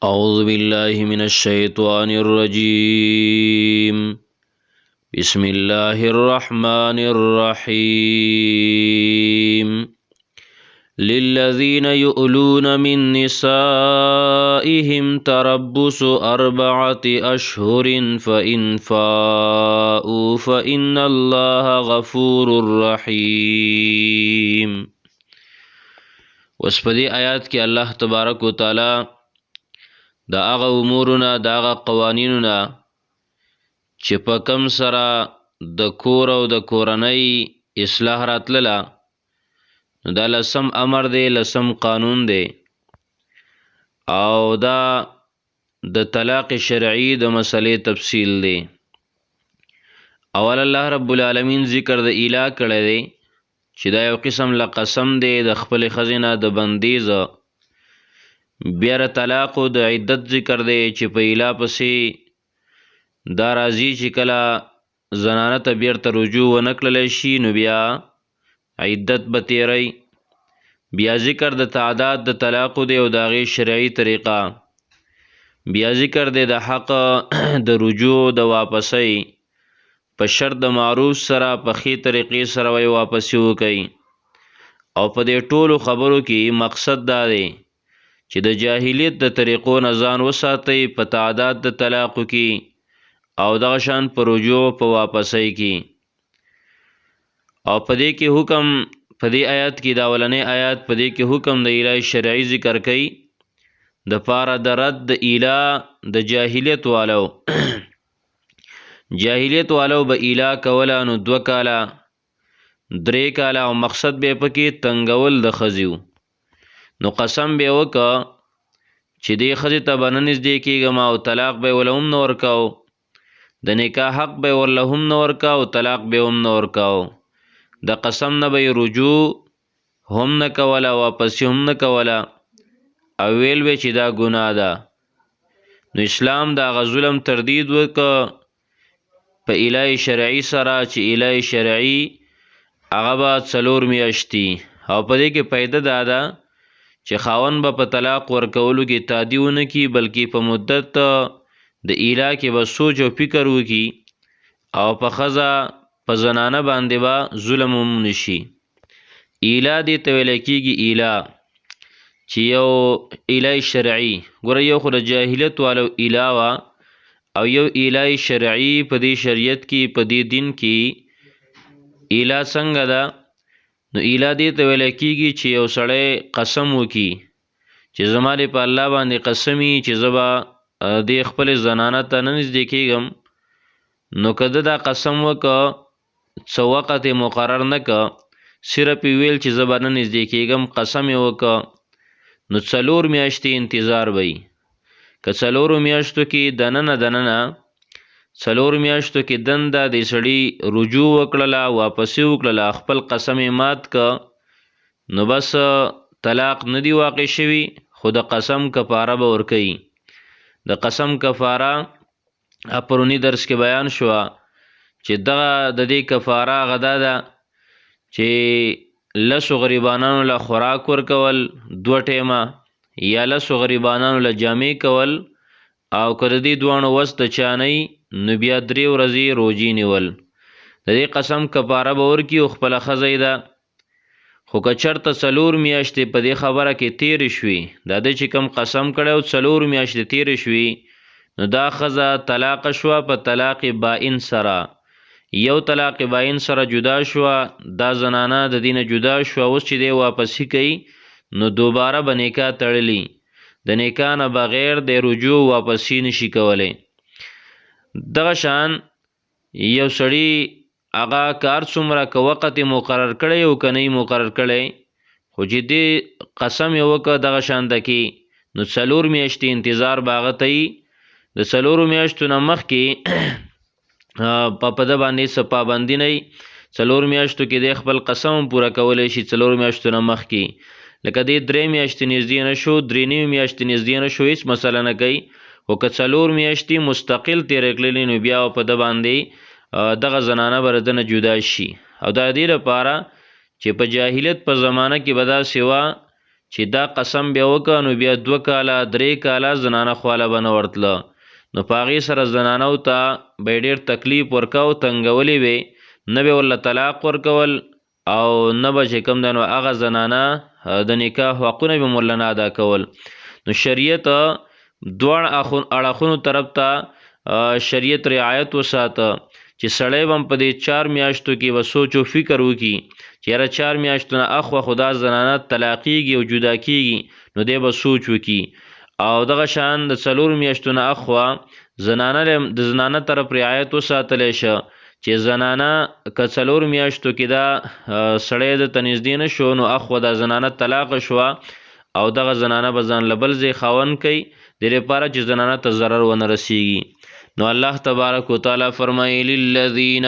أعوذ بالله من الشيطان الرجيم. بسم الله الرحمن الرحيم. للذين يؤلون من نسائهم تربص 4 أشهر فإن فاءوا فإن الله غفور رحيم. وسپدی آیات کې الله تبارک وتعالى دا هغه امورونه دا هغه قوانینونه چې په کم سره د کور او د کورنۍ اصلاح راتلله نو دا لسم امر دی، لسم قانون دی، او دا د طلاق شرعي د مسلې تفصیل دی. اول الله رب العالمین ذکر د ایلا کړی دی چې دا یو قسم لقسم دی د خپل خزینه د بندیز. بیا طلاق او د عدت ذکر دی چې په ایلا پسې دا راځي چې کله زنانه ته بیرته رجوع ونه کړلی شي نو بیا عدت به تیری. بیا ذکر د تعداد د طلاق دی او د هغې شرعي طریقه. بیا ذکر دی د حق د رجوع د واپسۍ په شرط د معروف سره په ښې طریقې سره وی واپسې وکئ. او په دې ټولو خبرو کې مقصد دا دی چې د جاهلیت د طریقو نه ځان وساتئ په تعداد د طلاقو کې او دغه شان په رجوع په واپسۍ کې. او په دې کې حکم په دې آیات کې دا اولنۍ آیات په دې کې حکم د ایلا شرعي ذکر کوي د پاره د رد د ایلا د جاهلیت والو. جاهلیت والو به ایلا کوله نو 2 کاله 3 کاله او مقصد به پکې تنګول د ښځو. نو قسم به وکړه چې دې ښځې ته به نه نږدې کېږم او طلاق به یې ورله هم نه ورکاو، د نکاح حق به یې ورله هم نه ورکاو، طلاق به یې هم نه ورکاو. د قسم نه به یې رجوع هم نه کوله، واپسې هم نه کوله، او ویل به چې دا ګناه ده. نو اسلام د هغه ظلم تردید وکړه په ایلای شرعي سره چې ایلای شرعي هغه به 4 میاشتې. او په دې کې فایده دا ده چې خاوند به په طلاق ورکولو کې تعدي ونه کړي بلکې په مدت د ایلا کې به سوچ او فکر وکړي او په ښځه په زنانه باندې به ظلم هم نشي. ایلا دې ته ویلی کېږي ایلا چې یو ایلای شرعي. ګوره یو خو د جاهلیت والو ایلا وه او یو ایلای شرعي په دې شریعت کې په دې دین کې ایلا څنګه ده. نو ایلا دې ته ویلی کېږي چې یو سړی قسم وکړي چې زما دې په الله باندې قسمي چې زه به دې خپلې زنانه ته نه نږدې کېږم. نو که ده دا قسم وکړه څه وخت یې مقرر نه که، صرف یې ویل چې زه به نه نږدې کېږم، قسم یې وکړه، نو 4 میاشتې انتظار به وي. که 4 میاشتو کې دننه 4 میاشتو کې دنده د سړي رجوع وکړله، واپسې وکړله، خپل قسم یې مات که، نو بس طلاق نه دی واقع شوي، خو د قسم کفاره به ورکوي. د قسم کفاره پرونی درس کې بیان شوه چې دغه د دې کفاره هغه دا ده چې 10 غریبانانو له خوراک ورکول 2 ټیمه، یا 10 غریبانانو له جامې کول، او که د دې دواړو وس د چا نه وي نو بیا 3 ورځې روجې نیول. د دې قسم کفاره به ورکړي او خپله ښځه یې ده. خو که چېرته 4 میاشتې په دې خبره کې تېرې شوي، دا دی چې کوم قسم کړی او 4 میاشتې تېرې شوي، نو دا ښځه طلاقه شوه په طلاق باین سره. یو طلاق باین سره جدا شوه، دا زنانه د دې نه جدا شوه، اوس چې دی واپسې کوي نو دوباره به نکاح تړلی، د نکاح نه بغیر د رجوع واپسې نشي کولی. دغه شان یو سړي هغه کار څومره که وخت یې مقرر کړی او که نه یې مقرر کړی، خو چې دې قسم یې وکړه دغه شان ده کې، نو 4 میاشتې انتظار به هغه ته وي. د 4 میاشتو نه مخکې په ده باندې څه پابندي نه وي. 4 میاشتو کې دی خپل قسم هم پوره کولی شي 4 میاشتو نه مخکې. لکه دی 3 میاشتې نږدې نه شو، 3 میاشتې نږدې نه شو، هېڅ مسله نه کوي. خو که 4 میاشتې مستقل تېرې کړلې نو بیا په ده باندې دغه زنانه به د نه جدا شي. او دا دې لپاره چې په جاهلیت په زمانه کې به داسې وه چې دا قسم بیا وکړه نو بیا 2 کاله 3 کاله زنانه خواله به نه ورتله، نو په هغې سره زنانو ته به یې ډېر تکلیف ورکو، تنګولې وې، نه به ورله طلاق ورکول او نه به چې کوم دی نو هغه زنانه د نکاح حقونه به ورله نه ادا کول. نو شریعت دواړه اړخونو طرف ته شریعت رعایت وساته چې سړی به هم په دې 4 میاشتو کې به سوچ و فکر وکړي چې یاره 4 میاشتو نه اخوا خو دا زنانه طلاقیږي او جدا کیږي، نو دی به سوچ وکړي. او دغه شان د 4 میاشتو نه اخوا د زنانه طرف رعایت وساتلی شه چې زنانه که 4 میاشتو کې دا سړی د ته نږدې نه شو نو اخوا دا زنانه طلاقه شوه او دغه زنانه به ځان له بل ځای خاوند کوي دې لپاره چې زنانه ته ضرر ونه رسیږي. نو الله تبارک وتعالی فرمایي للذین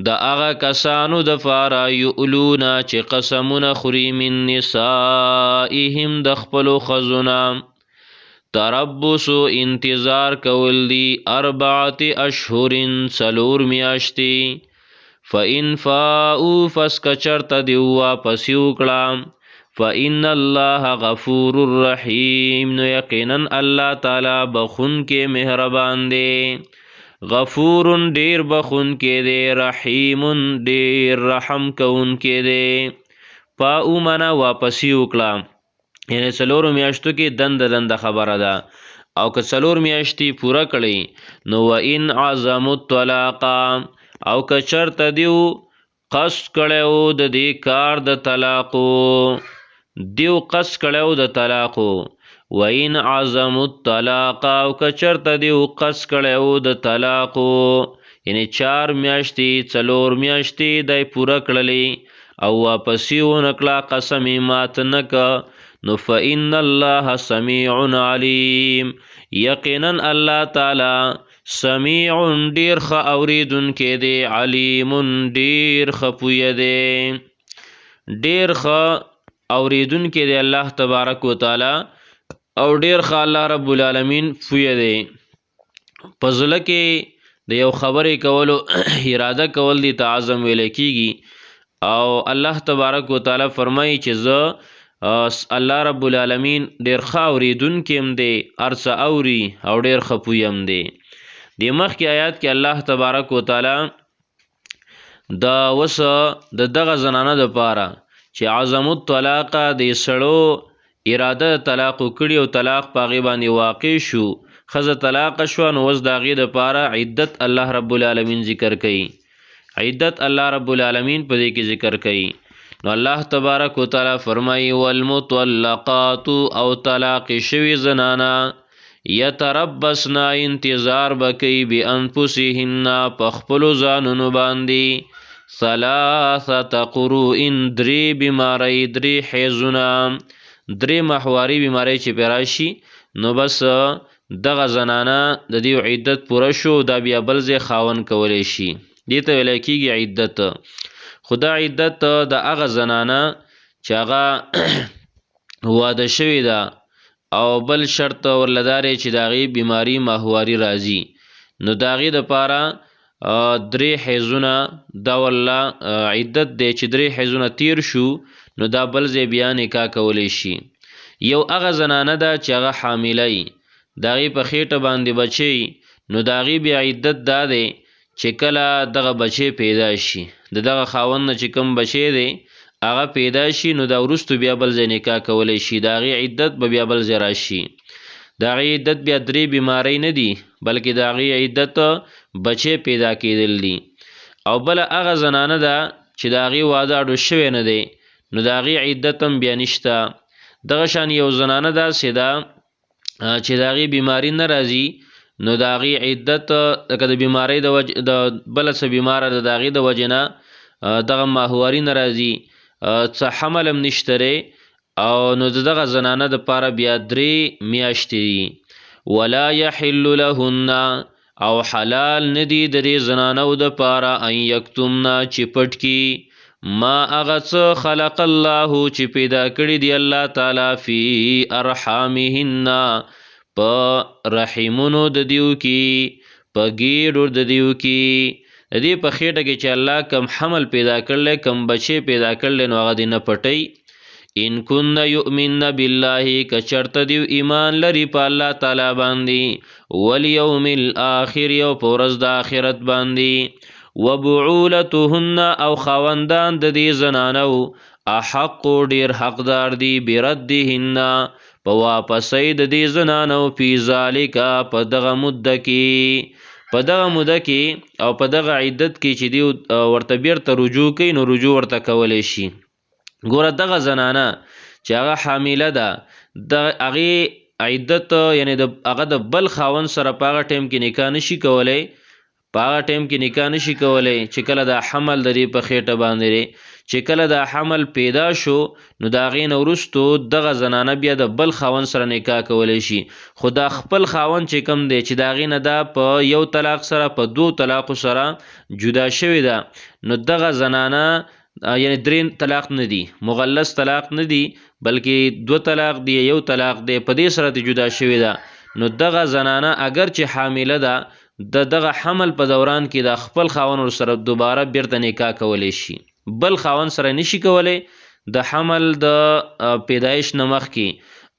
د هغه کسانو دپاره یؤلون چې قسمونه خوري من نسائهم د خپلو ښځو نه، تربص انتظار کول دی 4 اشهر 4 میاشتې، فإن فاؤوا پس که چرته دی واپس وکړه، فإن الله غفور الرحیم نو یقینا الله تعالی بخون کې مهربان دی، غفور ډیر بخون کې دی، رحیم ډیر رحم کون کې دی. فاؤ منا واپسی وکړه یعنی 4 میاشتو کې دند خبره ده، او که 4 میاشتې پوره کړي نو وإن عزموا الطلاق او که چرته دیو قصد کړو د دې کار د طلاقو، دیو قصد کړو د طلاقو، وإن عزموا الطلاق او که چرته دیو قصد کړو د طلاقو یعنی 4 میاشتې 4 میاشتې دی پوره کړلې او واپسی ونه کړه قسم یې مات نه که، نو فإن الله سمیع علیم یقینا الله تعالی سمیع ډیر ښه اوریدونکی دی، علیم ډیر ښه پوهه دی، ډیر ښه اوریدونکی دی الله تبارک وتعالی او ډیر ښه الله رب العالمین پوهه دی. په زړه کې د یو خبرې کولو اراده کول دی ته عزم ویلی کیږي، او الله تبارک وتعالی فرمایي چې زه الله رب العالمین ډیر ښه اوریدونکی هم دی، هر څه اوري او ډیر ښه پوهه هم دی. د مخکې آیات کې الله تبارک وتعالی د وسه د دغه زنانه دپاره چې عزم الطلاق د سړو اراده طلاق کړي او طلاق په هغې باندې واقع شو، ښځه طلاق شوه نو اوس د هغې دپاره عدت الله رب العالمین ذکر کوي، عدت الله رب العالمین په دې کې ذکر کوي. نو الله تبارک وتعالی فرمایي والمطلقات او طلاق شوي زنانه یتربصن انتظار بکوي بانفسهن په خپلو ځانونو باندې 3 قروء 3 بیماری 3 حیضونه 3 محواري بیماری چې پې راشي نو بس دغه زنانه د دې عدت پوره شو دا بیا بل ځای خاوند کولی شي، دې ته ویلی کېږي عدت. خو دا عدت د هغه زنانه چې هغه واده شوې ده او بل شرط ورله دا دی چې د هغې بیماري ماهواري راځي نو د هغې دپاره 3 حیضونه دا والله عدت دی چې 3 حیضونه تیر شو نو دا بل ځای بیا نکاح کولی شي. یو هغه زنانه ده چې هغه حامله وي د هغې په خېټه باندې بچی نو د هغې بیا عدت دا دی چې کله دغه بچی پیدا شي د دغه خاوند نه چې کوم بچی دی هغه پیدا شي نو دا وروستو بیا بل ځای نکاح کولی شي، د هغې عدت به بیا بل ځای راشي. د هغې عدت بیا 3 بیماری نه دي بلکې د هغې عدت بچی پیدا کېدل دي. او بله هغه زنانه ده چې د هغې واده اډو شوی نه دی نو د هغې عدت هم بیا نشته. دغه شان یو زنانه داسې ده چې د هغې بیماری نه راځي نو د هغې عدت لکه د بیماری د بله څه بیماره ده د هغې د وجې نه دغه ماهواري نه راځي څه حمل هم نشته دی او نو د دغه زنانه دپاره بیا 3 میاشتې دي. ولا یحل لهن او حلال ندی د دې زنانو دپاره ان یکتمنا چې پټ کي ما هغه څه خلق الله چې پیدا کړي دی الله تعالی فی ارحامهن په رحمونو د دیو کې په ګیډو د دیو کې د دې په خېټه کې چې الله کم حمل پیدا کړلی کم بچی پیدا کړلی نو هغه دې نه پټی ان کن یؤمن بالله کچرت دیو ایمان لري په الله تعالی باندې والیوم الاخر او پورز د آخرت باندې وبعولتهن او خاوندان د دې زنانو احق ډیر حقدار دي بردهن په واپسې د دې زنانو فی ذالک په دغه مدته کې او په دغه عدت کې چې دی ورته بیرته رجوع کوي نو رجوع ورته کولی شي. ګوره دغه زنانه چې هغه حامله ده د هغې عدت یعنی هغه د بل خاوند سره په هغه ټایم کې نکاح نشي کولی چې کله دا حمل د دې په خېټه باندې دی چې کله دا حمل پیدا شو نو د هغې نه وروستو دغه زنانه بیا د بل خاوند سره نکاح کولی شي خو دا خپل خاوند چې کوم دی چې د هغې نه دا په یو طلاق سره په 2 طلاقو سره جدا شوې ده نو دغه زنانه یعنی 3 طلاق نه دی مغلظ طلاق نه دی بلکې 2 طلاق دی یو طلاق دی په دې سره د جدا شوې ده نو دغه زنانه اگر چې حامله ده دغه حمل په دوران کې د خپل خاوند سره دوباره بیرته نکاح کولی شي بل خاوند سره نشي کولی د حمل د پیدایش نه مخکې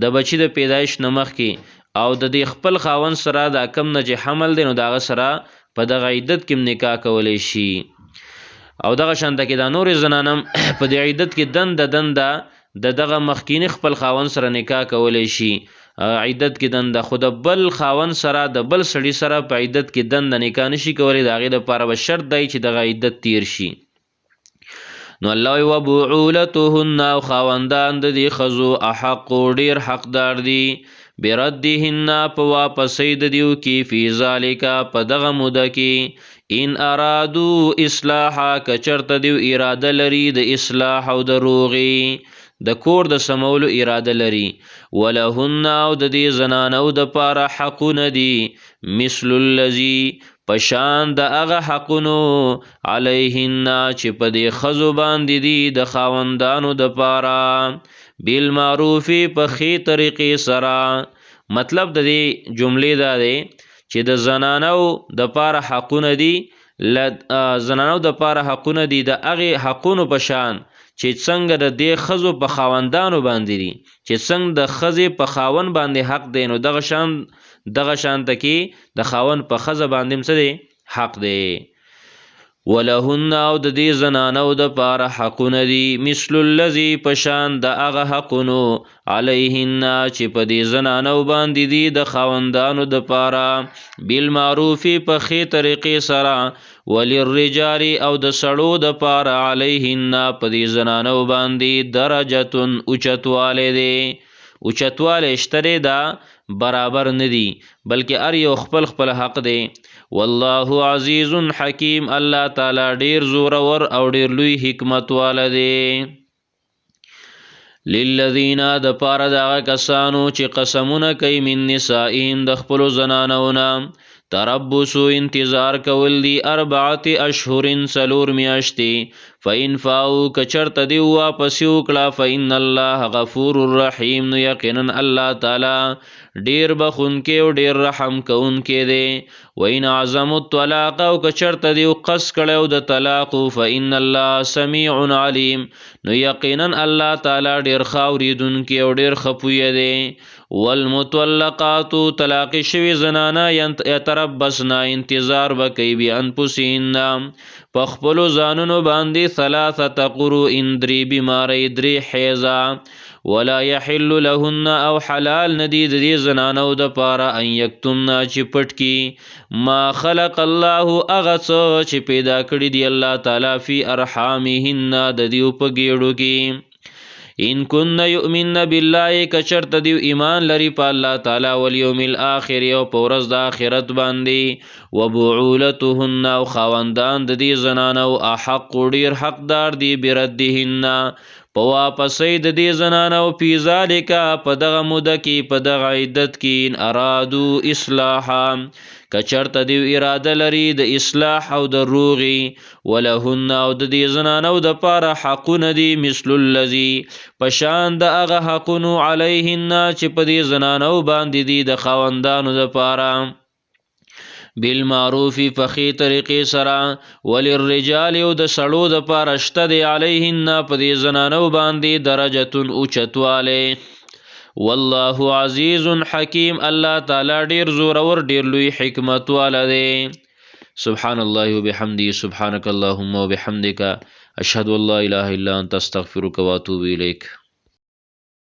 د بچی د پیدایش نه مخکې او د دې خپل خاوند سره د کم نه چې حمل دی نو دغه سره په دغه عدت کې نکاح کولی شي او دغه شانته کې دا نور زنانم په دې عدت کې دنده دغه مخکینی خپل خاوند سره نکاح کولی شي عدت کې دنده خود بل خاوند سره د بل سړي سره په عدت کې دنده نکاح نشي کولی د هغې دپاره به شرط دی چې دغه عدت تیر شي. نو الله و بعولتهن او خاوندان د دې ښځو احق ډیر حقدار دي بردهن په واپسۍ د دیو کې فی ذالک په دغه موده کې ان ارادو اصلاحا کچرت دیو اراده لري د اصلاح او د روغي د کور د سمولو اراده لري ولهن او د دې زنانو د پاره حقونه دي مثل الذی پشان د هغه حقونو علیهن چې په دې ښځو باندې دي د خاوندانو د پاره بالمعروف په ښې طریقې سره مطلب د دې جملې دا دی چې د زنانو د پاره حقونه دي زنانو د پاره حقونه دي د هغې حقونو په شان چې څنګه د دې ښځو په خاوندانو باندې دي چې څنګه د ښځې په خاوند باندې حق دی نو دغه شانته کې د خاوند په ښځه باندې څه دی حق دی ولهن او د دې زنانو د پاره حقونه دي مثل الذی پشان د هغه حقونو علیهن چې په دې زنانو باندې دي د خاوندانو د پاره بالمعروف په ښې طریقې سره وللرجال او د سړو د پاره علیهن په دې زنانو باندې درجتون اوچتوالی دی اوچتوالی شته دا برابر نه دی بلکې هر یو خپل خپل حق دی والله عزیز حکیم الله تعالی ډیر زورور او ډیر لوی حکمت والا دی. للذین د پاره دغه کسانو چې قسمونه کوي من نسائهم د خپلو زنانو نه تربصو انتظار کول دی 4 اشهر 4 میاشتې فإن فاؤ کچرت دی واپس وکړه فإن الله غفور الرحیم نو یقینا الله تعالی ډیر بخونکې او ډیر رحم کوونکې دی وإن عزموا الطلاق او کچرت دی قص کړو د طلاق فإن الله سمیع علیم نو یقینا الله تعالی ډیر خاوریدونکې او ډیر خپوی دی والمطلقات طلاق شوی زنانا یتربصن انتظار وکي بانفسهن په خپلو ځانونو باندې 3 قروء 3 بیماری 3 حیضه ولا يحل لهن او حلال ندی د دې زنانو د پاره ان یکتمنا چې پټ کی ما خلق الله هغه څه چې پیدا کړی دی الله تعالی فی ارحامهن د دیو په ګېډو کې ان کن یؤمن بالله کچرت دیو ایمان لري په الله تعالی والیوم الاخر او په ورځ د آخرت باندې وبعولتهن او خاوندان د دې زنانو احق ډیر حقدار دی بردهن په واپسۍ د دې زنانو فی ذالک په دغه موده کې په دغه عدت کې ان ارادو اصلاحا کچرت دیو اراده لري د اصلاح او د روغي ولهن او د دې زنانو د پاره حقونه دي مثل الذی پشان د هغه حقونو علیهن چې په دې زنانو باندې دي د خاوندانو د پاره بالمعروف فخی طریقې سره وللرجال او د سړو د پاره شته دی علیهن په دې زنانو باندې درجتون اوچتواله والله عزیز حکیم الله تعالی ډیر زورور ډیر لوی حکمت والا دی سبحان الله وبحمده سبحانك اللهم وبحمدك اشهد ان لا اله الا انت استغفرك واتوب اليك